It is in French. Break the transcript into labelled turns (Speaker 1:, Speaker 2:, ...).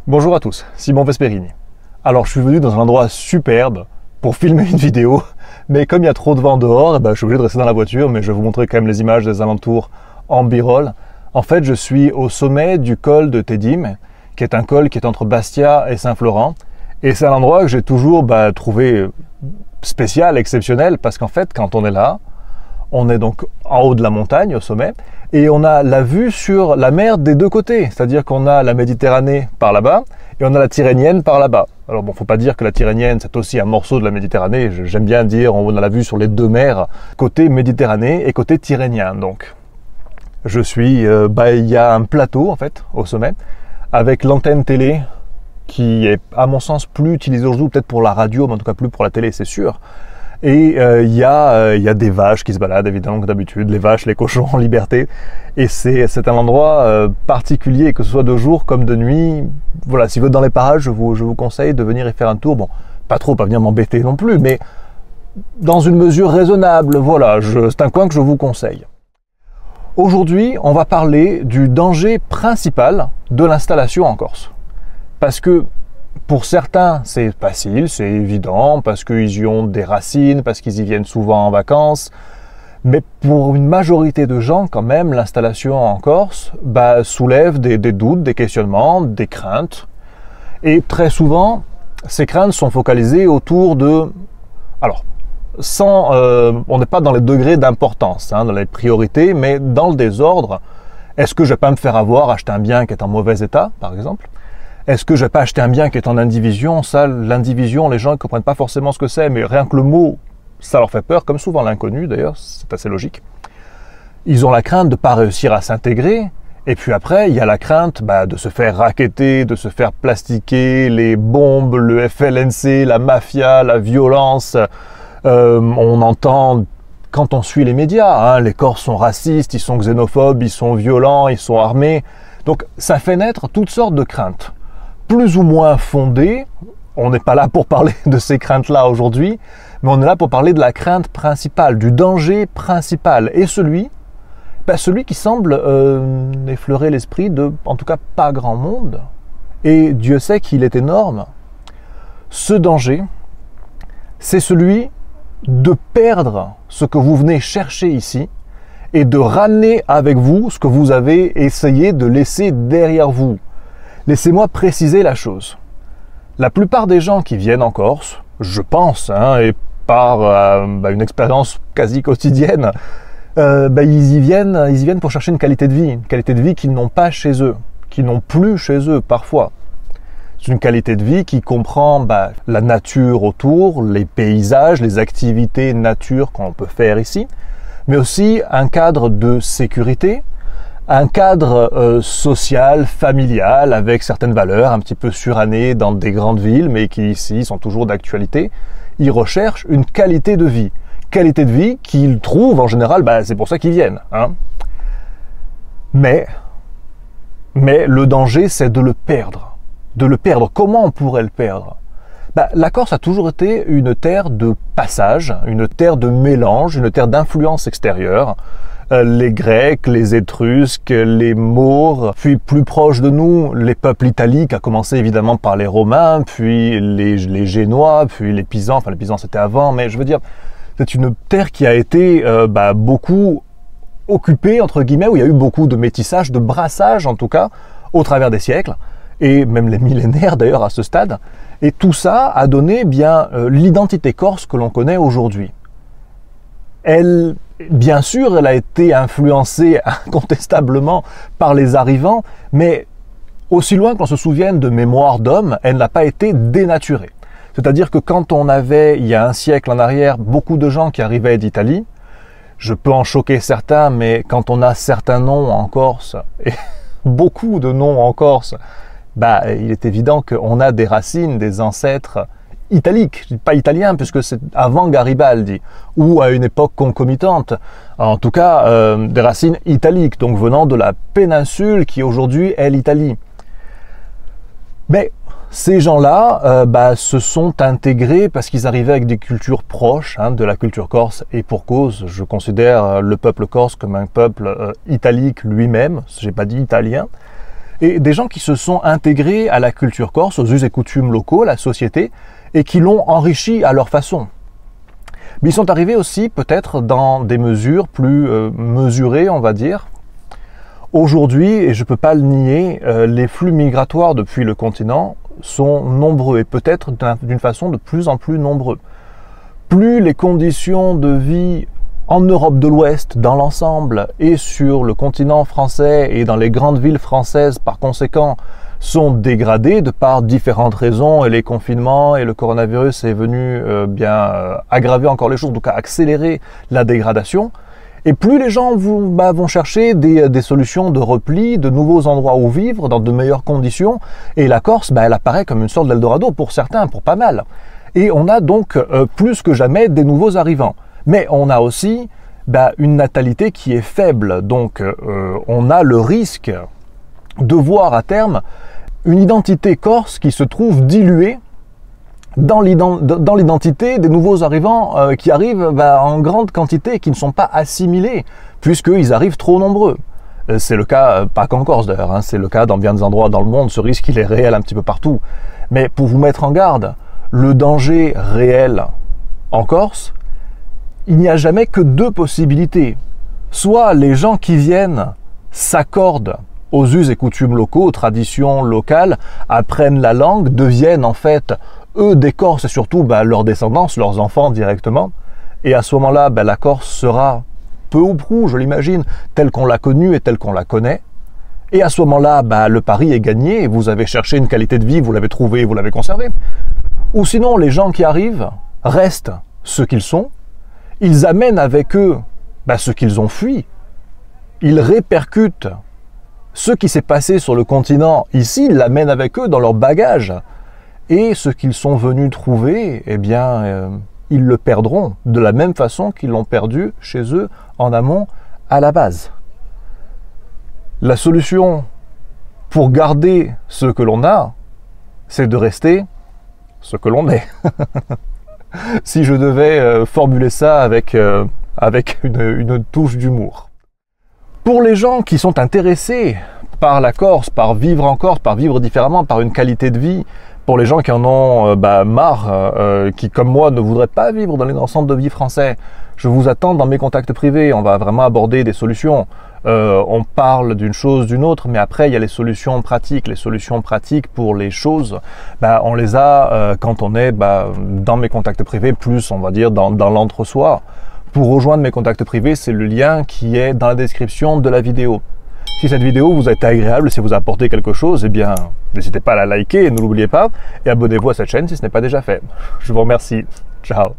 Speaker 1: Bonjour à tous, Simon Vesperini. Alors je suis venu dans un endroit superbe pour filmer une vidéo, mais comme il y a trop de vent dehors, je suis obligé de rester dans la voiture, mais je vais vous montrer quand même les images des alentours en b-roll. En fait, je suis au sommet du col de Tedim, qui est un col qui est entre Bastia et Saint-Florent, et c'est un endroit que j'ai toujours trouvé spécial, exceptionnel, parce qu'en fait, quand on est là, on est donc en haut de la montagne, au sommet, et on a la vue sur la mer des deux côtés. C'est-à-dire qu'on a la Méditerranée par là-bas, et on a la Tyrrhénienne par là-bas. Alors bon, faut pas dire que la Tyrrhénienne, c'est aussi un morceau de la Méditerranée. J'aime bien dire, on a la vue sur les deux mers, côté Méditerranée et côté Tyrrhénien. Donc, je suis, il y a un plateau, en fait, au sommet, avec l'antenne télé, qui est, à mon sens, plus utilisée aujourd'hui, peut-être pour la radio, mais en tout cas plus pour la télé, c'est sûr. Et il y a des vaches qui se baladent, évidemment, comme d'habitude, les vaches, les cochons en liberté. Et c'est un endroit particulier, que ce soit de jour comme de nuit. Voilà, si vous êtes dans les parages, je vous conseille de venir y faire un tour. Bon, pas trop, pas venir m'embêter non plus, mais dans une mesure raisonnable. Voilà, c'est un coin que je vous conseille. Aujourd'hui, on va parler du danger principal de l'installation en Corse. Parce que pour certains, c'est facile, c'est évident, parce qu'ils y ont des racines, parce qu'ils y viennent souvent en vacances. Mais pour une majorité de gens, quand même, l'installation en Corse soulève des doutes, des questionnements, des craintes. Et très souvent, ces craintes sont focalisées autour de... Alors, on n'est pas dans les degrés d'importance, dans les priorités, mais dans le désordre. Est-ce que je ne vais pas me faire avoir, acheter un bien qui est en mauvais état, par exemple ? Est-ce que je vais pas acheter un bien qui est en indivision? Ça, l'indivision, les gens ne comprennent pas forcément ce que c'est, mais rien que le mot, ça leur fait peur, comme souvent l'inconnu d'ailleurs, c'est assez logique. Ils ont la crainte de ne pas réussir à s'intégrer, et puis après, il y a la crainte de se faire racketter, de se faire plastiquer, les bombes, le FLNC, la mafia, la violence. On entend, quand on suit les médias, les Corses sont racistes, ils sont xénophobes, ils sont violents, ils sont armés. Donc ça fait naître toutes sortes de craintes. Plus ou moins fondées, on n'est pas là pour parler de ces craintes-là aujourd'hui, mais on est là pour parler de la crainte principale, du danger principal, et celui qui semble effleurer l'esprit de, en tout cas, pas grand monde, et Dieu sait qu'il est énorme. Ce danger, c'est celui de perdre ce que vous venez chercher ici, et de ramener avec vous ce que vous avez essayé de laisser derrière vous. Laissez-moi préciser la chose. La plupart des gens qui viennent en Corse, je pense, et par une expérience quasi quotidienne, ils y viennent pour chercher une qualité de vie qu'ils n'ont pas chez eux, qu'ils n'ont plus chez eux parfois. C'est une qualité de vie qui comprend la nature autour, les paysages, les activités nature qu'on peut faire ici, mais aussi un cadre de sécurité, un cadre social, familial, avec certaines valeurs un petit peu surannées dans des grandes villes, mais qui ici sont toujours d'actualité. Ils recherchent une qualité de vie qu'ils trouvent en général, c'est pour ça qu'ils viennent. Mais le danger, c'est de le perdre. De le perdre. Comment on pourrait le perdre ? La Corse a toujours été une terre de passage, une terre de mélange, une terre d'influence extérieure. Les Grecs, les Étrusques, les Maures, puis plus proche de nous, les peuples italiques, à commencer évidemment par les Romains, puis les Génois, puis les Pisans. Enfin, les Pisans c'était avant, mais je veux dire, c'est une terre qui a été beaucoup occupée, entre guillemets, où il y a eu beaucoup de métissage, de brassage en tout cas, au travers des siècles, et même les millénaires d'ailleurs à ce stade. Et tout ça a donné l'identité corse que l'on connaît aujourd'hui. Bien sûr, elle a été influencée incontestablement par les arrivants, mais aussi loin qu'on se souvienne de mémoire d'homme, elle n'a pas été dénaturée. C'est-à-dire que quand on avait, il y a un siècle en arrière, beaucoup de gens qui arrivaient d'Italie, je peux en choquer certains, mais quand on a certains noms en Corse, et beaucoup de noms en Corse, il est évident qu'on a des racines, des ancêtres italiques, pas italiens, puisque c'est avant Garibaldi, ou à une époque concomitante, en tout cas des racines italiques, donc venant de la péninsule qui aujourd'hui est l'Italie. Mais ces gens-là se sont intégrés parce qu'ils arrivaient avec des cultures proches de la culture corse, et pour cause, je considère le peuple corse comme un peuple italique lui-même, j'ai pas dit italien. et des gens qui se sont intégrés à la culture corse, aux us et coutumes locaux, à la société, et qui l'ont enrichi à leur façon. Mais ils sont arrivés aussi peut-être dans des mesures plus mesurées, on va dire. Aujourd'hui, et je ne peux pas le nier, les flux migratoires depuis le continent sont nombreux et peut-être d'une façon de plus en plus nombreux. Plus les conditions de vie en Europe de l'Ouest, dans l'ensemble, et sur le continent français et dans les grandes villes françaises, par conséquent, sont dégradées de par différentes raisons, et les confinements et le coronavirus est venu aggraver encore les choses, en tout cas accélérer la dégradation. Et plus les gens vont chercher des solutions de repli, de nouveaux endroits où vivre, dans de meilleures conditions, et la Corse, elle apparaît comme une sorte d'Eldorado pour certains, pour pas mal. Et on a donc plus que jamais des nouveaux arrivants. Mais on a aussi une natalité qui est faible, donc on a le risque de voir à terme une identité corse qui se trouve diluée dans l'identité des nouveaux arrivants qui arrivent en grande quantité et qui ne sont pas assimilés, puisqu'ils arrivent trop nombreux. C'est le cas, pas qu'en Corse d'ailleurs, c'est le cas dans bien des endroits dans le monde, ce risque il est réel un petit peu partout. Mais pour vous mettre en garde, le danger réel en Corse, il n'y a jamais que deux possibilités. Soit les gens qui viennent s'accordent aux us et coutumes locaux, aux traditions locales, apprennent la langue, deviennent en fait eux des Corses et surtout leurs descendants, leurs enfants directement. Et à ce moment-là, la Corse sera peu ou prou, je l'imagine, telle qu'on l'a connue et telle qu'on la connaît. Et à ce moment-là, le pari est gagné, vous avez cherché une qualité de vie, vous l'avez trouvée, vous l'avez conservée. Ou sinon, les gens qui arrivent restent ce qu'ils sont, ils amènent avec eux ce qu'ils ont fui, ils répercutent ce qui s'est passé sur le continent ici, ils l'amènent avec eux dans leur bagage. Et ce qu'ils sont venus trouver, ils le perdront de la même façon qu'ils l'ont perdu chez eux en amont à la base. La solution pour garder ce que l'on a, c'est de rester ce que l'on est. Si je devais formuler ça avec une touche d'humour. Pour les gens qui sont intéressés par la Corse, par vivre en Corse, par vivre différemment, par une qualité de vie, pour les gens qui en ont marre, qui comme moi ne voudraient pas vivre dans les grands centres de vie français, je vous attends dans mes contacts privés, on va vraiment aborder des solutions. On parle d'une chose, d'une autre, mais après il y a les solutions pratiques. Les solutions pratiques pour les choses, on les a quand on est dans mes contacts privés, plus on va dire dans l'entre-soi. Pour rejoindre mes contacts privés, c'est le lien qui est dans la description de la vidéo. Si cette vidéo vous a été agréable, si vous a apporté quelque chose, n'hésitez pas à la liker, ne l'oubliez pas, et abonnez-vous à cette chaîne si ce n'est pas déjà fait. Je vous remercie. Ciao.